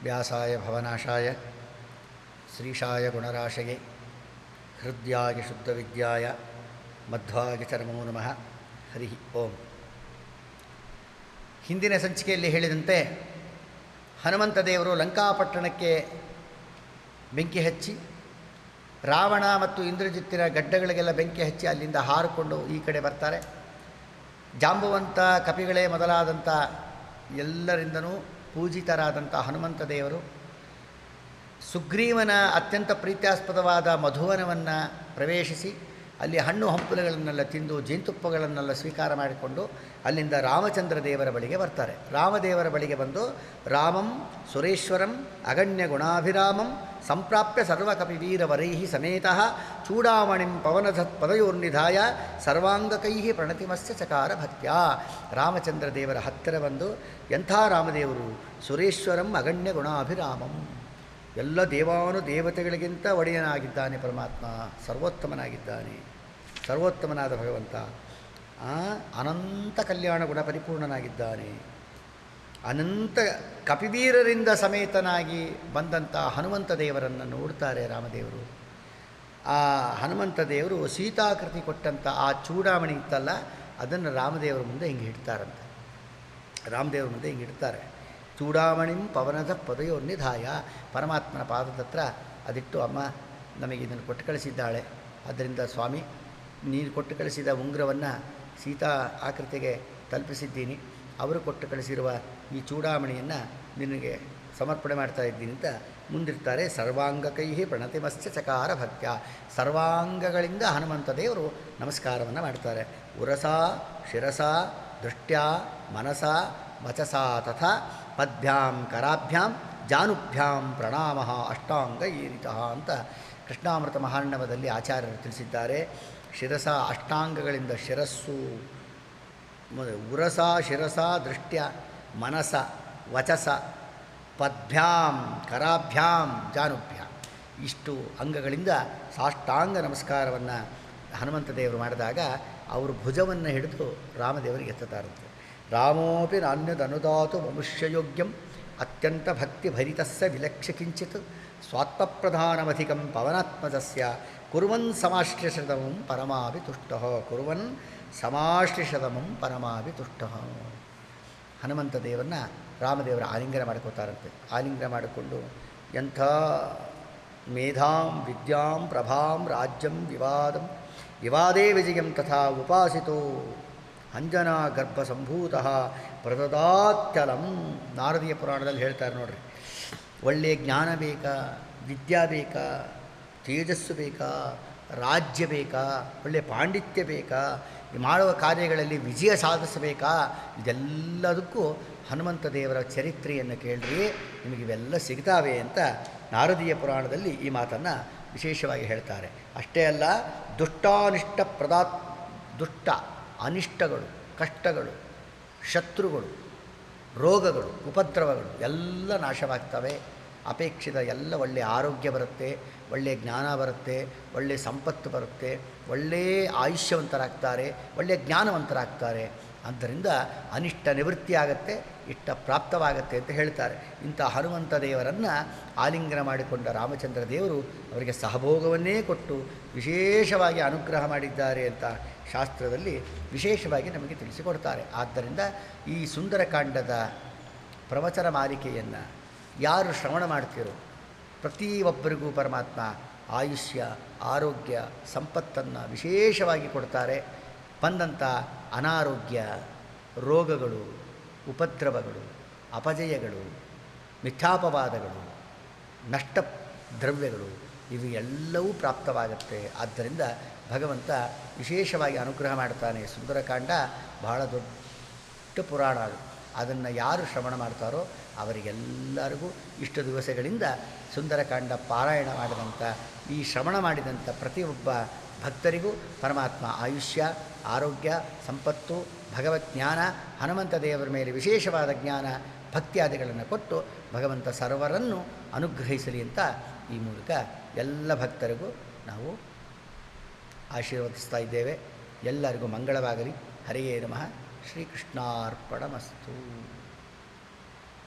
ವ್ಯಾಸಾಯ ಭವನಾಶಾಯ ಶ್ರೀಶಾಯ ಗುಣರಾಶಯೇ ಹೃದ್ಯಾಯ ಶುದ್ಧವಿದ್ಯಾಯ ಮಧ್ವಾಯ ಚ ನಮೋ ನಮಃ. ಹರಿ ಓಂ. ಹಿಂದಿನ ಸಂಚಿಕೆಯಲ್ಲಿ ಹೇಳಿದಂತೆ ಹನುಮಂತ ದೇವರು ಲಂಕಾಪಟ್ಟಣಕ್ಕೆ ಬೆಂಕಿ ಹಚ್ಚಿ ರಾವಣ ಮತ್ತು ಇಂದ್ರಜಿತ್ತಿನ ಗಡ್ಡಗಳಿಗೆಲ್ಲ ಬೆಂಕಿ ಹಚ್ಚಿ ಅಲ್ಲಿಂದ ಹಾರಿಕೊಂಡು ಈ ಕಡೆ ಬರ್ತಾರೆ. ಜಾಂಬುವಂತ ಕಪಿಗಳೇ ಮೊದಲಾದಂಥ ಎಲ್ಲರಿಂದನೂ ಪೂಜಿತರಾದಂಥ ಹನುಮಂತ ದೇವರು ಸುಗ್ರೀವನ ಅತ್ಯಂತ ಪ್ರೀತ್ಯಾಸ್ಪದವಾದ ಮಧುವನವನ್ನು ಪ್ರವೇಶಿಸಿ ಅಲ್ಲಿ ಹಣ್ಣು ಹಂಪಲುಗಳನ್ನೆಲ್ಲ ತಿಂದು ಜೇನುತುಪ್ಪಗಳನ್ನೆಲ್ಲ ಸ್ವೀಕಾರ ಮಾಡಿಕೊಂಡು ಅಲ್ಲಿಂದ ರಾಮಚಂದ್ರ ದೇವರ ಬಳಿಗೆ ಬರ್ತಾರೆ. ರಾಮದೇವರ ಬಳಿಗೆ ಬಂದು ರಾಮಂ ಸುರೇಶ್ವರಂ ಅಗಣ್ಯ ಗುಣಾಭಿರಾಮಂ ಸಂಪ್ರಾಪ್ಯ ಸರ್ವಕಪಿವೀರವರೈ ಸಮೇತಃ ಚೂಡಾಮಣಿಂ ಪವನಧತ್ ಪದಯೋರ್ನಿಧಾಯ ಸರ್ವಾಂಗಕೈ ಪ್ರಣತಿಮಸ್ಯ ಚಕಾರ ಭಕ್ತ್ಯ. ರಾಮಚಂದ್ರ ದೇವರ ಹತ್ತಿರ ಬಂದು, ಎಂಥ ರಾಮದೇವರು, ಸುರೇಶ್ವರಂ ಅಗಣ್ಯ ಗುಣಾಭಿರಾಮಂ, ಎಲ್ಲ ದೇವಾನುದೇವತೆಗಳಿಗಿಂತ ಒಡೆಯನಾಗಿದ್ದಾನೆ ಪರಮಾತ್ಮ, ಸರ್ವೋತ್ತಮನಾಗಿದ್ದಾನೆ, ಸರ್ವೋತ್ತಮನಾದ ಭಗವಂತ, ಅನಂತ ಕಲ್ಯಾಣ ಗುಣ ಪರಿಪೂರ್ಣನಾಗಿದ್ದಾನೆ. ಅನಂತ ಕಪಿವೀರರಿಂದ ಸಮೇತನಾಗಿ ಬಂದಂಥ ಹನುಮಂತ ದೇವರನ್ನು ನೋಡ್ತಾರೆ ರಾಮದೇವರು. ಆ ಹನುಮಂತ ದೇವರು ಸೀತಾಕೃತಿ ಕೊಟ್ಟಂಥ ಆ ಚೂಡಾಮಣಿ ಇತ್ತಲ್ಲ, ಅದನ್ನು ರಾಮದೇವರ ಮುಂದೆ ಹಿಂಗೆ ಇಡ್ತಾರಂತೆ. ರಾಮದೇವರ ಮುಂದೆ ಹಿಂಗೆ ಇಡ್ತಾರೆ. ಚೂಡಾಮಣಿಂ ಪವನದ ಪದಯೋರ್ನಿಧಾಯ, ಪರಮಾತ್ಮನ ಪಾದದ ಹತ್ರ ಅದಿಟ್ಟು, ಅಮ್ಮ ನಮಗೆ ಇದನ್ನು ಕೊಟ್ಟು ಕಳಿಸಿದ್ದಾಳೆ, ಆದ್ದರಿಂದ ಸ್ವಾಮಿ ನೀನು ಕೊಟ್ಟು ಕಳಿಸಿದ ಉಂಗುರವನ್ನು ಸೀತಾ ಆಕೃತಿಗೆ ತಲುಪಿಸಿದ್ದೀನಿ, ಅವರು ಕೊಟ್ಟು ಕಳಿಸಿರುವ ಈ ಚೂಡಾಮಣಿಯನ್ನು ನಿನಗೆ ಸಮರ್ಪಣೆ ಮಾಡ್ತಾ ಇದ್ದೀನಿ ಅಂತ ಮುಂದಿರ್ತಾರೆ. ಸರ್ವಾಂಗಕೈ ಪ್ರಣತಿಮಸ್ಯ ಚಕಾರ ಭಕ್ತ್ಯ, ಸರ್ವಾಂಗಗಳಿಂದ ಹನುಮಂತ ದೇವರು ನಮಸ್ಕಾರವನ್ನು ಮಾಡ್ತಾರೆ. ಉರಸ ಶಿರಸ ದೃಷ್ಟ್ಯಾ ಮನಸ ವಚಸ ತಥಾ ಪದ್ಭ್ಯಾಂ ಕರಾಭ್ಯಾಂ ಜಾನುಭ್ಯಾಂ ಪ್ರಣಾಮ ಅಷ್ಟಾಂಗ ಏರಿತಃ ಅಂತ ಕೃಷ್ಣಾಮೃತ ಮಹಾರ್ಣವದಲ್ಲಿ ಆಚಾರ್ಯರು ತಿಳಿಸಿದ್ದಾರೆ. ಶಿರಸ ಅಷ್ಟಾಂಗಗಳಿಂದ ಶಿರಸ್ಸು, ಉರಸ ಶಿರಸ ದೃಷ್ಟ್ಯ ಮನಸ ವಚಸ ಪದ್ಭ್ಯಾಂ ಕರಾಭ್ಯಾಂ ಜಾನುಭ್ಯಾಂ, ಇಷ್ಟು ಅಂಗಗಳಿಂದ ಸಾಷ್ಟಾಂಗ ನಮಸ್ಕಾರವನ್ನು ಹನುಮಂತ ದೇವರು ಮಾಡಿದಾಗ ಅವರು ಭುಜವನ್ನು ಹಿಡಿದು ರಾಮದೇವರಿಗೆ ಎತ್ತುತ್ತಾರಂತೆ. ರಾಮೋಪಿ ನಾಣ್ಯದನುದಾತು ಮನುಷ್ಯಯೋಗ್ಯಂ ಅತ್ಯಂತ ಭಕ್ತಿಭರಿತಸ್ಯ ವಿಲಕ್ಷ್ಯ ಕಿಂಚಿತ್ ಸ್ವಾತ್ಮಪ್ರಧಾನಮಧಿಕಂ ಪವನಾತ್ಮಜಸ್ಯ ಕುರ್ವನ್ ಸಮಾಶ್ರಿಷದಮಂ ಪರಮಾಭಿ ತುಷ್ಟಃ, ಕುರ್ವನ್ ಸಮಾಶ್ರಿಷದಮಂ ಪರಮಾಭಿ ತುಷ್ಟಃ. ಹನುಮಂತ ದೇವರನ್ನ ರಾಮದೇವರ ಆಲಿಂಗನ ಮಾಡ್ಕೋತಾರಂತೆ. ಆಲಿಂಗನ ಮಾಡಿಕೊಂಡು, ಎಂಥ ಮೇಧಾಂ ವಿದ್ಯಾಂ ಪ್ರಭಾಂ ರಾಜ್ಯಂ ವಿವಾದೇ ವಿಜಯಂ ತಥಾ ಉಪಾಸಿತೋ ಅಂಜನಾ ಗರ್ಭ ಸಂಭೂತಃ ಪ್ರದದಾತ್ಯಲಂ. ನಾರದೀಯ ಪುರಾಣದಲ್ಲಿ ಹೇಳ್ತಾರೆ ನೋಡ್ರಿ, ಒಳ್ಳೆಯ ಜ್ಞಾನ ಬೇಕಾ, ವಿದ್ಯಾ ಬೇಕಾ, ತೇಜಸ್ಸು ಬೇಕಾ, ರಾಜ್ಯ ಬೇಕಾ, ಒಳ್ಳೆಯ ಪಾಂಡಿತ್ಯ ಬೇಕಾ, ಮಾಡುವ ಕಾರ್ಯಗಳಲ್ಲಿ ವಿಜಯ ಸಾಧಿಸಬೇಕಾ, ಇದೆಲ್ಲದಕ್ಕೂ ಹನುಮಂತ ದೇವರ ಚರಿತ್ರೆಯನ್ನು ಕೇಳ್ರಿ, ನಿಮಗಿವೆಲ್ಲ ಸಿಗ್ತಾವೆ ಅಂತ ನಾರದೀಯ ಪುರಾಣದಲ್ಲಿ ಈ ಮಾತನ್ನು ವಿಶೇಷವಾಗಿ ಹೇಳ್ತಾರೆ. ಅಷ್ಟೇ ಅಲ್ಲ, ದುಷ್ಟ ಅನಿಷ್ಟಗಳು, ಕಷ್ಟಗಳು, ಶತ್ರುಗಳು, ರೋಗಗಳು, ಉಪದ್ರವಗಳು ಎಲ್ಲ ನಾಶವಾಗ್ತವೆ. ಅಪೇಕ್ಷಿತ ಎಲ್ಲ ಒಳ್ಳೆಯ ಆರೋಗ್ಯ ಬರುತ್ತೆ, ಒಳ್ಳೆಯ ಜ್ಞಾನ ಬರುತ್ತೆ, ಒಳ್ಳೆಯ ಸಂಪತ್ತು ಬರುತ್ತೆ, ಒಳ್ಳೆಯ ಆಯುಷ್ಯವಂತರಾಗ್ತಾರೆ, ಒಳ್ಳೆಯ ಜ್ಞಾನವಂತರಾಗ್ತಾರೆ. ಆದ್ದರಿಂದ ಅನಿಷ್ಟ ನಿವೃತ್ತಿ ಆಗುತ್ತೆ, ಇಷ್ಟ ಪ್ರಾಪ್ತವಾಗುತ್ತೆ ಅಂತ ಹೇಳ್ತಾರೆ. ಇಂಥ ಹನುಮಂತ ದೇವರನ್ನು ಆಲಿಂಗನ ಮಾಡಿಕೊಂಡ ರಾಮಚಂದ್ರ ದೇವರು ಅವರಿಗೆ ಸಹಭೋಗವನ್ನೇ ಕೊಟ್ಟು ವಿಶೇಷವಾಗಿ ಅನುಗ್ರಹ ಮಾಡಿದ್ದಾರೆ ಅಂತ ಶಾಸ್ತ್ರದಲ್ಲಿ ವಿಶೇಷವಾಗಿ ನಮಗೆ ತಿಳಿಸಿಕೊಡ್ತಾರೆ. ಆದ್ದರಿಂದ ಈ ಸುಂದರಕಾಂಡದ ಪ್ರವಚನ ಮಾಲಿಕೆಯನ್ನು ಯಾರು ಶ್ರವಣ ಮಾಡ್ತೀರೋ ಪ್ರತಿಯೊಬ್ಬರಿಗೂ ಪರಮಾತ್ಮ ಆಯುಷ್ಯ, ಆರೋಗ್ಯ, ಸಂಪತ್ತನ್ನು ವಿಶೇಷವಾಗಿ ಕೊಡ್ತಾರೆ. ಬಂದಂಥ ಅನಾರೋಗ್ಯ, ರೋಗಗಳು, ಉಪದ್ರವಗಳು, ಅಪಜಯಗಳು, ಮಿಥ್ಯಾಪವಾದಗಳು, ನಷ್ಟ ದ್ರವ್ಯಗಳು ಇವು ಎಲ್ಲವೂ ಪ್ರಾಪ್ತವಾಗುತ್ತೆ. ಆದ್ದರಿಂದ ಭಗವಂತ ವಿಶೇಷವಾಗಿ ಅನುಗ್ರಹ ಮಾಡ್ತಾನೆ. ಸುಂದರಕಾಂಡ ಬಹಳ ದೊಡ್ಡ ಪುರಾಣ, ಅದನ್ನು ಯಾರು ಶ್ರವಣ ಮಾಡ್ತಾರೋ ಅವರಿಗೆಲ್ಲರಿಗೂ ಇಷ್ಟು ದಿವಸಗಳಿಂದ ಸುಂದರಕಾಂಡ ಪಾರಾಯಣ ಮಾಡಿದಂಥ, ಈ ಶ್ರವಣ ಮಾಡಿದಂಥ ಪ್ರತಿಯೊಬ್ಬ ಭಕ್ತರಿಗೂ ಪರಮಾತ್ಮ ಆಯುಷ್ಯ, ಆರೋಗ್ಯ, ಸಂಪತ್ತು, ಭಗವಜ್ಞಾನ, ಹನುಮಂತ ದೇವರ ಮೇಲೆ ವಿಶೇಷವಾದ ಜ್ಞಾನ, ಭಕ್ತಿಯಾದಿಗಳನ್ನು ಕೊಟ್ಟು ಭಗವಂತ ಸರ್ವರನ್ನು ಅನುಗ್ರಹಿಸಲಿ ಅಂತ ಈ ಮೂಲಕ ಎಲ್ಲ ಭಕ್ತರಿಗೂ ನಾವು ಆಶೀರ್ವದಿಸ್ತಾ ಇದ್ದೇವೆ. ಎಲ್ಲರಿಗೂ ಮಂಗಳವಾಗಲಿ. ಹರಿಯೇ ನಮಃ. ಶ್ರೀಕೃಷ್ಣಾರ್ಪಣಮಸ್ತು.